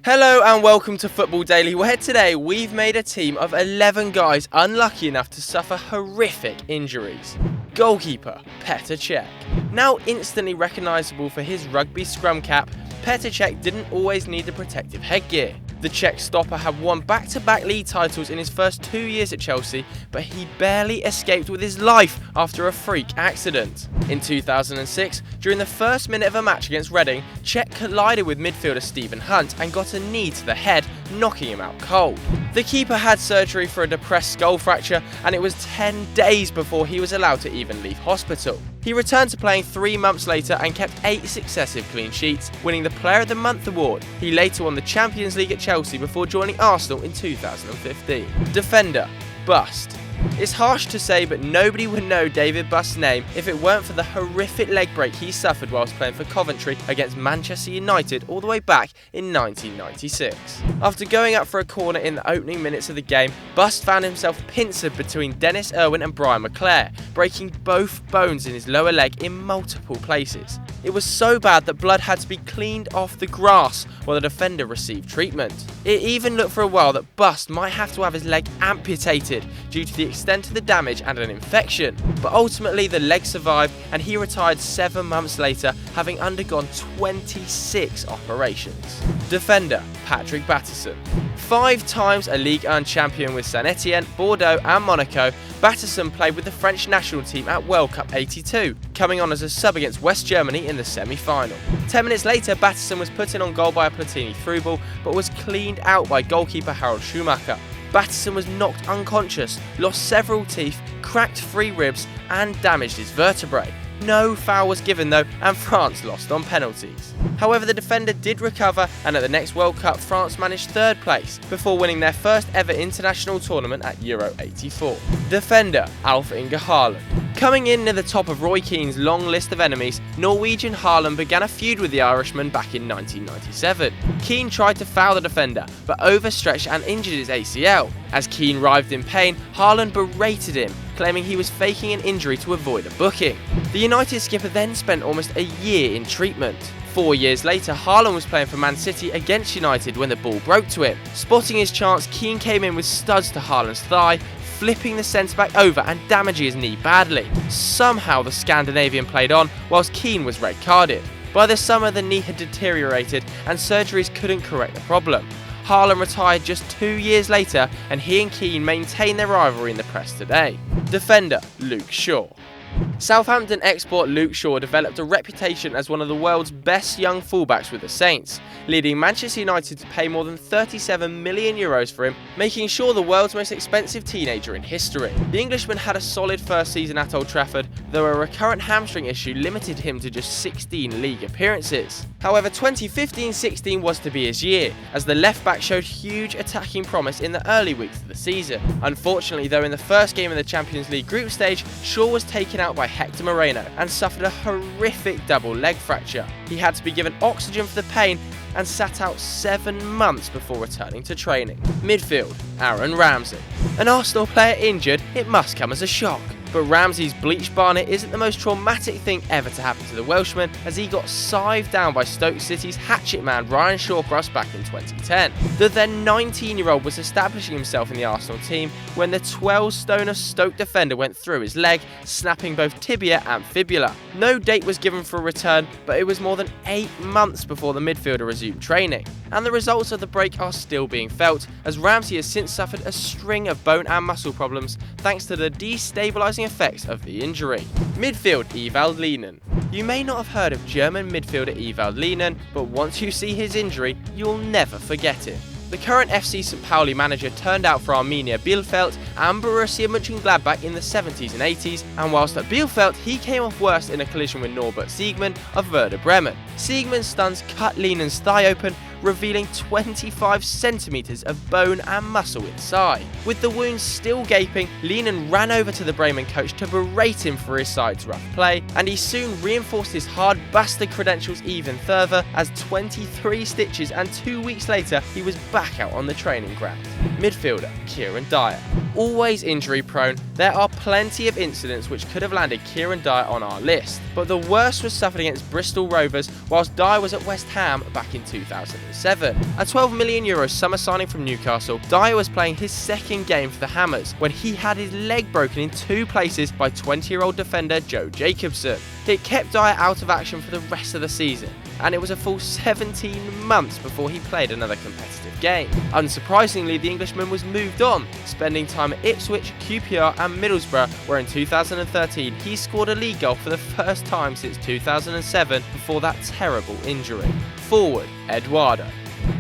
Hello and welcome to Football Daily, where today we've made a team of 11 guys unlucky enough to suffer horrific injuries. Goalkeeper, Petr Cech. Now instantly recognisable for his rugby scrum cap, Petr Cech didn't always need the protective headgear. The Czech stopper had won back-to-back league titles in his first 2 years at Chelsea, but he barely escaped with his life after a freak accident. In 2006, during the first minute of a match against Reading, Cech collided with midfielder Stephen Hunt and got a knee to the head, knocking him out cold. The keeper had surgery for a depressed skull fracture, and it was 10 days before he was allowed to even leave hospital. He returned to playing 3 months later and kept 8 successive clean sheets, winning the Player of the Month award. He later won the Champions League at Chelsea before joining Arsenal in 2015. Defender, Busst. It's harsh to say, but nobody would know David Bust's name if it weren't for the horrific leg break he suffered whilst playing for Coventry against Manchester United all the way back in 1996. After going up for a corner in the opening minutes of the game, Busst found himself pincered between Dennis Irwin and Brian McClare, breaking both bones in his lower leg in multiple places. It was so bad that blood had to be cleaned off the grass while the defender received treatment. It even looked for a while that Busst might have to have his leg amputated due to the extent of the damage and an infection, but ultimately the leg survived and he retired 7 months later, having undergone 26 operations. Defender, Patrick Battiston. 5 times a Ligue 1 champion with Saint Etienne, Bordeaux and Monaco, Battiston played with the French national team at World Cup '82, coming on as a sub against West Germany in the semi-final. 10 minutes later, Battiston was put in on goal by a Platini through ball, but was cleaned out by goalkeeper Harald Schumacher. Battiston was knocked unconscious, lost several teeth, cracked 3 ribs and damaged his vertebrae. No foul was given though, and France lost on penalties. However, the defender did recover, and at the next World Cup, France managed 3rd place before winning their first ever international tournament at Euro '84. Defender, Alf-Inge Haaland. Coming in near the top of Roy Keane's long list of enemies, Norwegian Haaland began a feud with the Irishman back in 1997. Keane tried to foul the defender, but overstretched and injured his ACL. As Keane writhed in pain, Haaland berated him, claiming he was faking an injury to avoid a booking. The United skipper then spent almost a year in treatment. 4 years later, Haaland was playing for Man City against United when the ball broke to him. Spotting his chance, Keane came in with studs to Haaland's thigh, flipping the centre-back over and damaging his knee badly. Somehow the Scandinavian played on, whilst Keane was red-carded. By the summer, the knee had deteriorated and surgeries couldn't correct the problem. Haaland retired just 2 years later, and he and Keane maintain their rivalry in the press today. Defender, Luke Shaw. Southampton export Luke Shaw developed a reputation as one of the world's best young fullbacks with the Saints, leading Manchester United to pay more than €37 million for him, making Shaw the world's most expensive teenager in history. The Englishman had a solid first season at Old Trafford, though a recurrent hamstring issue limited him to just 16 league appearances. However, 2015-16 was to be his year, as the left-back showed huge attacking promise in the early weeks of the season. Unfortunately though, in the first game of the Champions League group stage, Shaw was taken out by Hector Moreno and suffered a horrific double leg fracture. He had to be given oxygen for the pain and sat out 7 months before returning to training. Midfield, Aaron Ramsey. An Arsenal player injured, it must come as a shock. But Ramsey's bleached barnet isn't the most traumatic thing ever to happen to the Welshman, as he got scythed down by Stoke City's hatchet man Ryan Shawcross back in 2010. The then 19-year-old was establishing himself in the Arsenal team when the 12-stoner Stoke defender went through his leg, snapping both tibia and fibula. No date was given for a return, but it was more than 8 months before the midfielder resumed training. And the results of the break are still being felt, as Ramsey has since suffered a string of bone and muscle problems thanks to the destabilising effects of the injury. Midfield, Ewald Lienen. You may not have heard of German midfielder Ewald Lienen, but once you see his injury, you'll never forget it. The current FC St Pauli manager turned out for Arminia Bielefeld and Borussia Mönchengladbach in the 70s and 80s, and whilst at Bielefeld, he came off worst in a collision with Norbert Siegmann of Werder Bremen. Siegmann's stuns cut Lienen's thigh open, revealing 25 centimetres of bone and muscle inside. With the wound still gaping, Lienen ran over to the Bremen coach to berate him for his side's rough play, and he soon reinforced his hard-busted credentials even further, as 23 stitches and 2 weeks later he was back out on the training ground. Midfielder, Kieran Dyer. Always injury prone, there are plenty of incidents which could have landed Kieran Dyer on our list, but the worst was suffered against Bristol Rovers whilst Dyer was at West Ham back in 2000. 2007. A €12 million summer signing from Newcastle, Dyer was playing his second game for the Hammers when he had his leg broken in 2 places by 20-year-old defender Joe Jacobson. It kept Dyer out of action for the rest of the season, and it was a full 17 months before he played another competitive game. Unsurprisingly, the Englishman was moved on, spending time at Ipswich, QPR and Middlesbrough, where in 2013 he scored a league goal for the first time since 2007 before that terrible injury. Forward, Eduardo.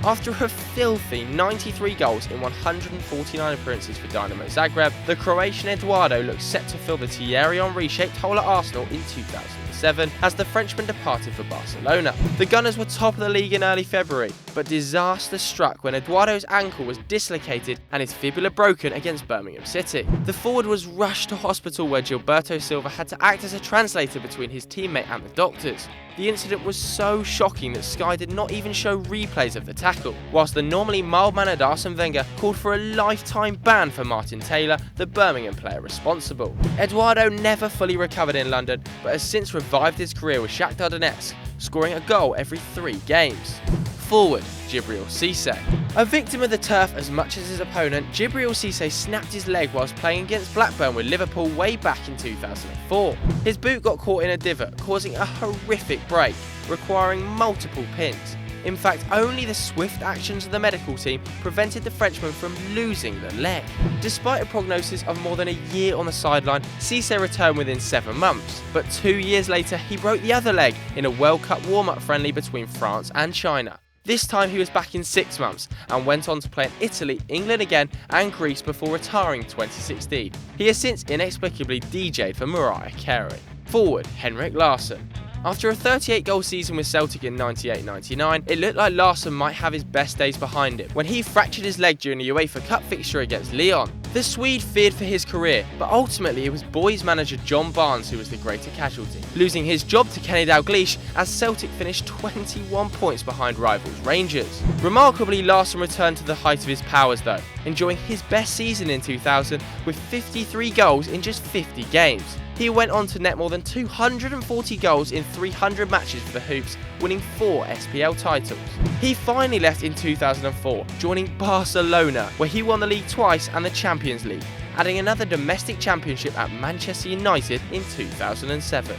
After a filthy 93 goals in 149 appearances for Dinamo Zagreb, the Croatian Eduardo looks set to fill the Thierry Henry-shaped hole at Arsenal in 2007 as the Frenchman departed for Barcelona. The Gunners were top of the league in early February, but disaster struck when Eduardo's ankle was dislocated and his fibula broken against Birmingham City. The forward was rushed to hospital where Gilberto Silva had to act as a translator between his teammate and the doctors. The incident was so shocking that Sky did not even show replays of the tackle, whilst the normally mild-mannered Arsene Wenger called for a lifetime ban for Martin Taylor, the Birmingham player responsible. Eduardo never fully recovered in London, but has since revived his career with Shakhtar Donetsk, scoring a goal every 3 games. Forward, Djibril Cisse. A victim of the turf as much as his opponent, Djibril Cisse snapped his leg whilst playing against Blackburn with Liverpool way back in 2004. His boot got caught in a divot, causing a horrific break, requiring multiple pins. In fact, only the swift actions of the medical team prevented the Frenchman from losing the leg. Despite a prognosis of more than a year on the sideline, Cisse returned within 7 months, but 2 years later he broke the other leg in a World Cup warm-up friendly between France and China. This time he was back in 6 months and went on to play in Italy, England again and Greece before retiring in 2016. He has since inexplicably DJ'd for Mariah Carey. Forward, Henrik Larsson. After a 38-goal season with Celtic in 98-99, it looked like Larsson might have his best days behind him when he fractured his leg during the UEFA Cup fixture against Lienen. The Swede feared for his career, but ultimately it was boys manager John Barnes who was the greater casualty, losing his job to Kenny Dalglish as Celtic finished 21 points behind rivals Rangers. Remarkably, Larsson returned to the height of his powers though, enjoying his best season in 2000 with 53 goals in just 50 games. He went on to net more than 240 goals in 300 matches for the Hoops, winning 4 SPL titles. He finally left in 2004, joining Barcelona, where he won the league twice and the Champions League, adding another domestic championship at Manchester United in 2007.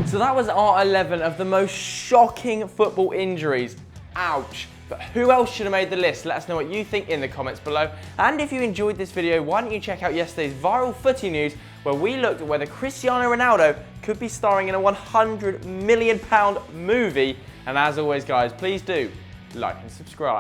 So that was our 11 of the most shocking football injuries. Ouch. But who else should have made the list? Let us know what you think in the comments below. And if you enjoyed this video, why don't you check out yesterday's viral footy news, where we looked at whether Cristiano Ronaldo could be starring in a £100 million movie. And as always guys, please do like and subscribe.